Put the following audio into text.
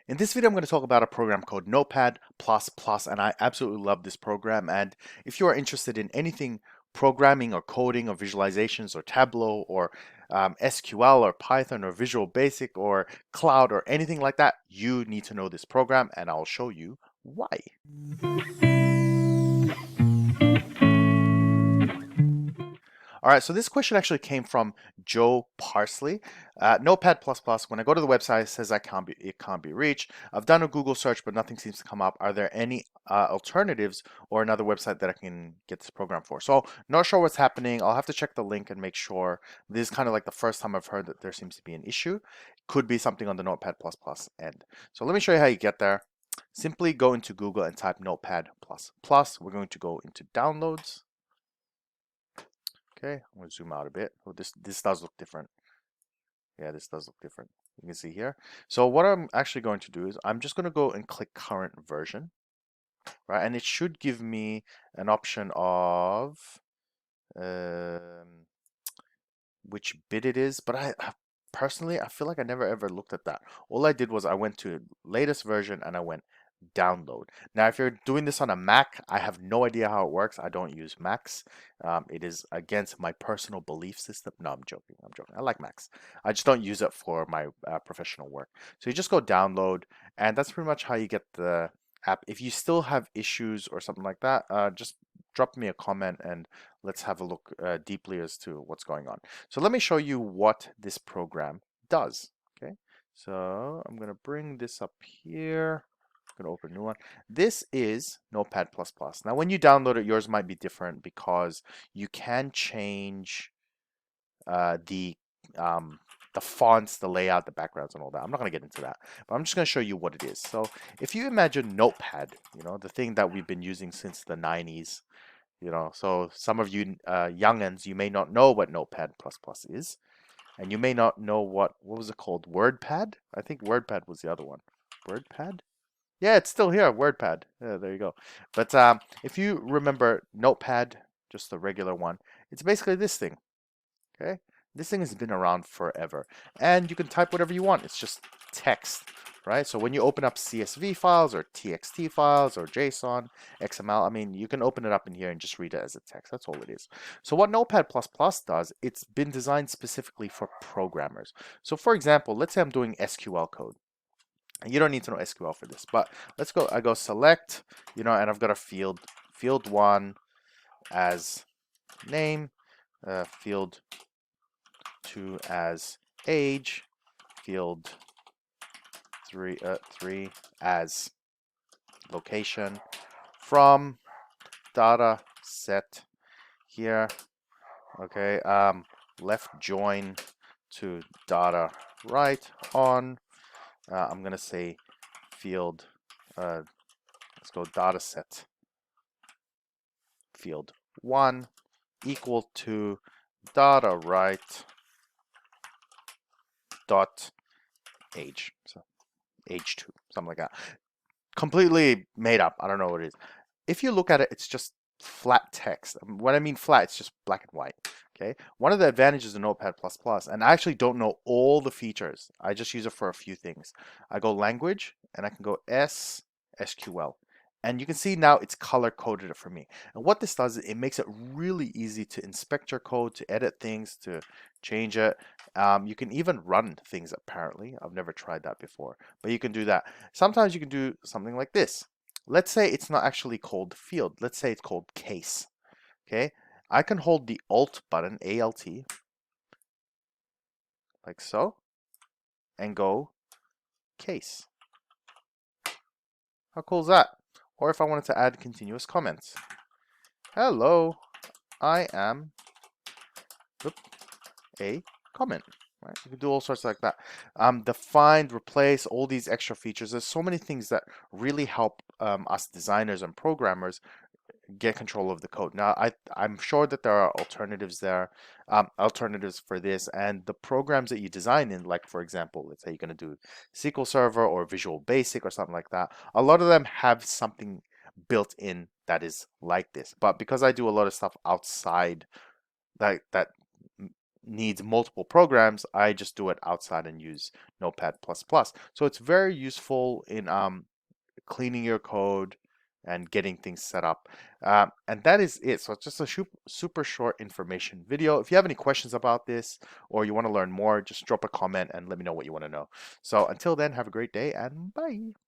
In this video, I'm going to talk about a program called Notepad++, and I absolutely love this program. And if you are interested in anything programming or coding or visualizations or Tableau or SQL or Python or Visual Basic or Cloud or anything like that, you need to know this program, and I'll show you why. All right, so this question actually came from Joe Parsley. Notepad++, when I go to the website, it says it can't be reached. I've done a Google search, but nothing seems to come up. Are there any alternatives or another website that I can get this program for? So not sure what's happening. I'll have to check the link and make sure. This is kind of like the first time I've heard that there seems to be an issue. Could be something on the Notepad++ end. So let me show you how you get there. Simply go into Google and type Notepad++. We're going to go into downloads. Okay, I'm going to zoom out a bit. Oh, this does look different. Yeah, this does look different. You can see here. So what I'm actually going to do is I'm just going to go and click current version, right? And it should give me an option of which bit it is, but personally, I feel like I never ever looked at that. All I did was I went to latest version and I went download. Now, if you're doing this on a Mac, I have no idea how it works. I don't use Macs. It is against my personal belief system. No, I'm joking. I'm joking. I like Macs. I just don't use it for my professional work. So you just go download, and that's pretty much how you get the app. If you still have issues or something like that, just drop me a comment and let's have a look deeply as to what's going on. So let me show you what this program does. Okay, so I'm going to bring this up here. I'm going to open a new one. This is Notepad++. Now, when you download it, yours might be different because you can change the fonts, the layout, the backgrounds, and all that. I'm not going to get into that, but I'm just going to show you what it is. So if you imagine Notepad, the thing that we've been using since the 90s, so some of you youngins, you may not know what Notepad++ is, and you may not know what was it called? WordPad? I think WordPad was the other one. WordPad? Yeah, it's still here, WordPad. Yeah, there you go. But if you remember Notepad, just the regular one, it's basically this thing. Okay, this thing has been around forever, and you can type whatever you want. It's just text, right? So when you open up CSV files or TXT files or JSON, XML, I mean, you can open it up in here and just read it as a text. That's all it is. So what Notepad++ does, it's been designed specifically for programmers. So for example, let's say I'm doing SQL code. And you don't need to know SQL for this, but let's go. I go select, and I've got a field 1 as name, field 2 as age, field 3 as location, from data set here. Okay, left join to data right on. I'm gonna say field. Let's go data set field 1 equal to data right dot age. So age 2, something like that. Completely made up. I don't know what it is. If you look at it, it's just flat text. When I mean flat, it's just black and white. Okay. One of the advantages of Notepad++, and I actually don't know all the features. I just use it for a few things. I go language, and I can go SQL. And you can see now it's color coded it for me. And what this does is it makes it really easy to inspect your code, to edit things, to change it. You can even run things apparently. I've never tried that before, but you can do that. Sometimes you can do something like this. Let's say it's not actually called field. Let's say it's called case. Okay. I can hold the Alt button, Alt, like so, and go case. How cool is that? Or if I wanted to add continuous comments. Hello, I am a comment. Right? You can do all sorts like that. Define, replace, all these extra features. There's so many things that really help us designers and programmers get control of the code. Now, I'm sure that there are alternatives there, alternatives for this, and the programs that you design in, like for example, let's say you're going to do SQL Server or Visual Basic or something like that. A lot of them have something built in that is like this. But because I do a lot of stuff outside that needs multiple programs, I just do it outside and use Notepad++. So it's very useful in cleaning your code and getting things set up. And that is it. So it's just a super short information video. If you have any questions about this or you want to learn more, just drop a comment and let me know what you want to know. So until then, have a great day and bye.